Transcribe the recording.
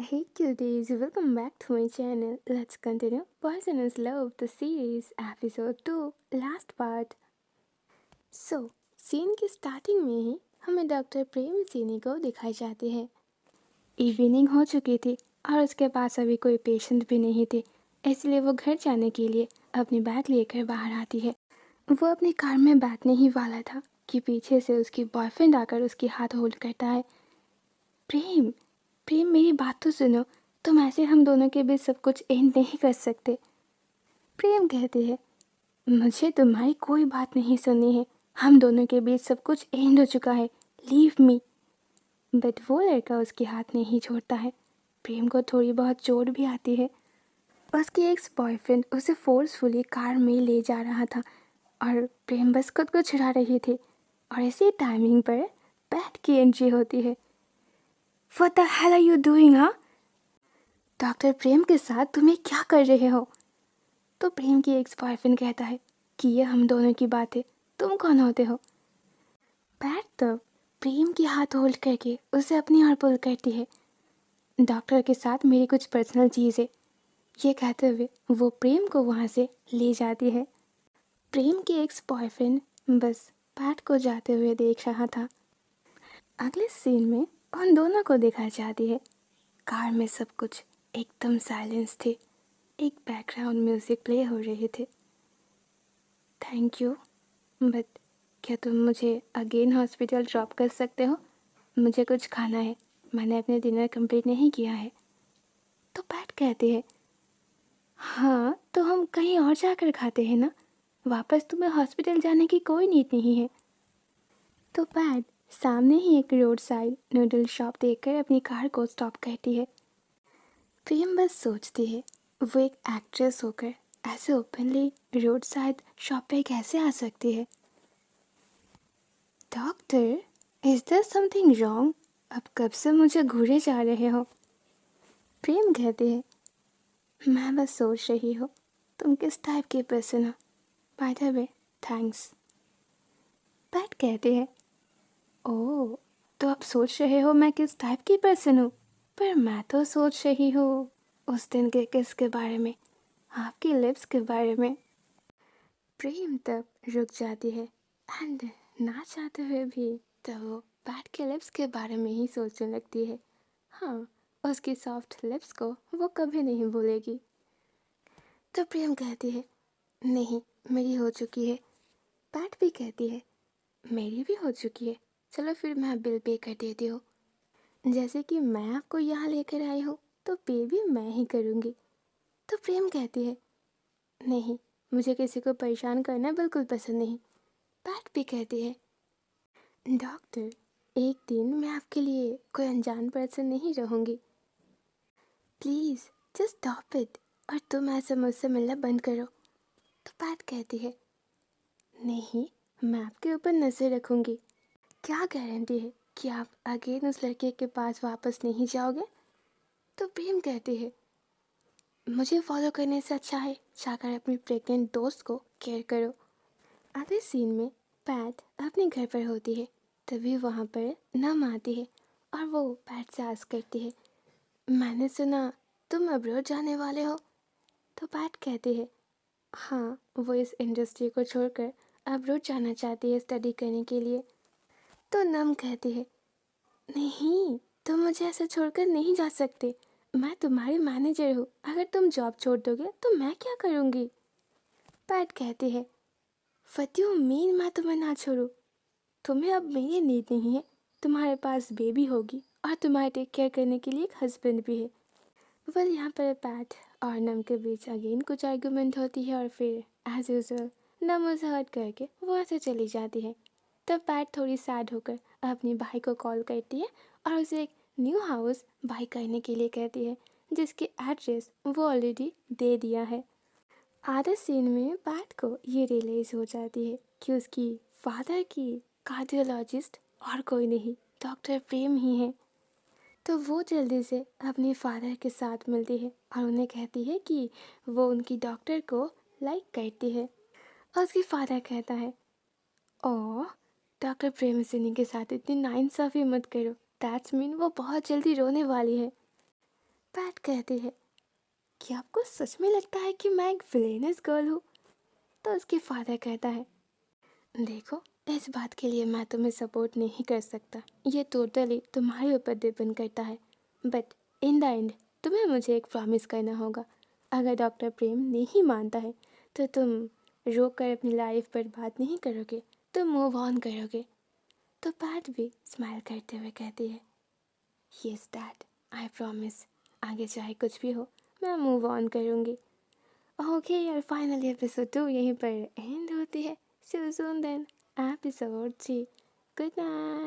Hey cuties, welcome back to my channel. Let's continue Poisonous Love, the series, episode 2, last part. Scene की starting में ही हमें doctor प्रेम सिनी को दिखाई जाती है। इवनिंग हो चुकी थी और उसके पास अभी कोई पेशेंट भी नहीं थे, इसलिए वो घर जाने के लिए अपनी बैग लेकर बाहर आती है। वो अपनी कार में बैठने ही वाला था कि पीछे से उसकी बॉयफ्रेंड आकर उसकी हाथ होल्ड करता है। प्रेम प्रेम मेरी बात तो सुनो, तुम ऐसे हम दोनों के बीच सब कुछ एंड नहीं कर सकते। प्रेम कहती है, मुझे तुम्हारी कोई बात नहीं सुननी है, हम दोनों के बीच सब कुछ एंड हो चुका है, लीव मी। बट वो लड़का उसके हाथ नहीं छोड़ता है। प्रेम को थोड़ी बहुत चोट भी आती है। उसकी एक्स बॉयफ्रेंड उसे फोर्सफुली कार में ले जा रहा था और प्रेम बस खुद को छुड़ा रही थी और इसी टाइमिंग पर पैट की एंट्री होती है। What the hell are you doing, हाँ? डॉक्टर प्रेम के साथ तुम्हें क्या कर रहे हो? तो प्रेम की एक्स बॉयफ्रेंड कहता है कि ये हम दोनों की बात है, तुम कौन होते हो? पैट तब प्रेम की हाथ होल्ड करके उसे अपनी ओर पुल करती है। डॉक्टर के साथ मेरी कुछ पर्सनल चीज़ है, ये कहते हुए वो प्रेम को वहाँ से ले जाती है। प्रेम की एक्स बॉयफ्रेंड बस पैट को जाते हुए देख रहा था। अगले सीन में उन दोनों को दिखाई जाती है। कार में सब कुछ एकदम साइलेंस थे। एक बैकग्राउंड म्यूजिक प्ले हो रहे थे। थैंक यू, बट क्या तुम मुझे अगेन हॉस्पिटल ड्रॉप कर सकते हो? मुझे कुछ खाना है, मैंने अपने डिनर कंप्लीट नहीं किया है। तो पैट कहती है, हाँ तो हम कहीं और जाकर खाते हैं ना, वापस तुम्हें हॉस्पिटल जाने की कोई नीड नहीं है। तो पैट सामने ही एक रोड साइड नूडल शॉप देखकर अपनी कार को स्टॉप करती है। प्रेम बस सोचती है, वो एक एक्ट्रेस होकर ऐसे ओपनली रोड साइड शॉप पे कैसे आ सकती है। Doctor, is there something wrong? अब कब से मुझे घूरे जा रहे हो? प्रेम कहती है, मैं बस सोच रही हूँ तुम किस टाइप की पर्सन हो। By the way, thanks. PAT कहती है, ओह, तो आप सोच रहे हो मैं किस टाइप की पर्सन हूँ? पर मैं तो सोच रही हूँ उस दिन के किस के बारे में, आपकी लिप्स के बारे में। प्रेम तब रुक जाती है एंड ना चाहते हुए भी तब वो पैट के लिप्स के बारे में ही सोचने लगती है। हाँ, उसकी सॉफ्ट लिप्स को वो कभी नहीं भूलेगी। तो प्रेम कहती है, नहीं, मेरी हो चुकी है। पैट भी कहती है, मेरी भी हो चुकी है, चलो फिर मैं बिल पे कर देती हूँ। जैसे कि मैं आपको यहाँ लेकर आई हूँ तो पे भी मैं ही करूँगी। तो प्रेम कहती है, नहीं, मुझे किसी को परेशान करना बिल्कुल पसंद नहीं। पैट भी कहती है, डॉक्टर, एक दिन मैं आपके लिए कोई अनजान पर्सन नहीं रहूँगी, प्लीज़ जस्ट स्टॉप इट, और तुम ऐसे मुझसे मिलना बंद करो। तो पैट कहती है, नहीं, मैं आपके ऊपर नज़र रखूँगी, क्या गारंटी है कि आप अगेन उस लड़के के पास वापस नहीं जाओगे? तो प्रेम कहती है, मुझे फॉलो करने से अच्छा है जाकर अपनी प्रेग्नेंट दोस्त को केयर करो। अगले सीन में पैट अपने घर पर होती है, तभी वहाँ पर नम आती है और वो पैट से आस्क करती है, मैंने सुना तुम अब्रॉड जाने वाले हो? तो पैट कहती है, हाँ, वो इस इंडस्ट्री को छोड़कर अब्रॉड जाना चाहती है स्टडी करने के लिए। तो नम कहती है, नहीं, तुम मुझे ऐसे छोड़कर नहीं जा सकते, मैं तुम्हारी मैनेजर हूँ, अगर तुम जॉब छोड़ दोगे तो मैं क्या करूँगी? पैट कहती है, व्हाट यू मीन मैं तुम्हें ना छोड़ूं? तुम्हें अब मेरी नीड नहीं है, तुम्हारे पास बेबी होगी और तुम्हारे टेक केयर करने के लिए एक हस्बैंड भी है। वेल, यहाँ पर पैट और नम के बीच अगेन कुछ आर्गूमेंट होती है और फिर एज यूजल नम उसे हर्ट करके वहाँ से चली जाती है। तब पैट थोड़ी सैड होकर अपनी भाई को कॉल करती है और उसे एक न्यू हाउस बाई करने के लिए कहती है, जिसकी एड्रेस वो ऑलरेडी दे दिया है। आधे सीन में पैट को ये रियलाइज़ हो जाती है कि उसकी फादर की कार्डियोलॉजिस्ट और कोई नहीं, डॉक्टर प्रेम ही है। तो वो जल्दी से अपने फादर के साथ मिलती है और उन्हें कहती है कि वो उनकी डॉक्टर को लाइक करती है। और उसकी फादर कहता है, ओह, डॉक्टर प्रेम सिंह के साथ इतनी नाइंसाफ़ी मत करो, दैट्स मीन वो बहुत जल्दी रोने वाली है। पैट कहती है, क्या आपको सच में लगता है कि मैं एक विलेनस गर्ल हूँ? तो उसके फादर कहता है, देखो, इस बात के लिए मैं तुम्हें सपोर्ट नहीं कर सकता, ये टोटली तुम्हारे ऊपर डिपेंड करता है। बट इन द एंड तुम्हें मुझे एक प्रॉमिस करना होगा। अगर डॉक्टर प्रेम नहीं मानता है तो तुम रोक कर अपनी लाइफ पर बात नहीं करोगे, तुम मूव ऑन करोगे। तो पैट भी स्माइल करते हुए कहती है, यस डैड, आई प्रॉमिस। आगे चाहे कुछ भी हो, मैं मूव ऑन करूँगी। ओके यार, फाइनली एपिसोड 2 यहीं पर एंड होती है। See you soon then, episode 3। Good night.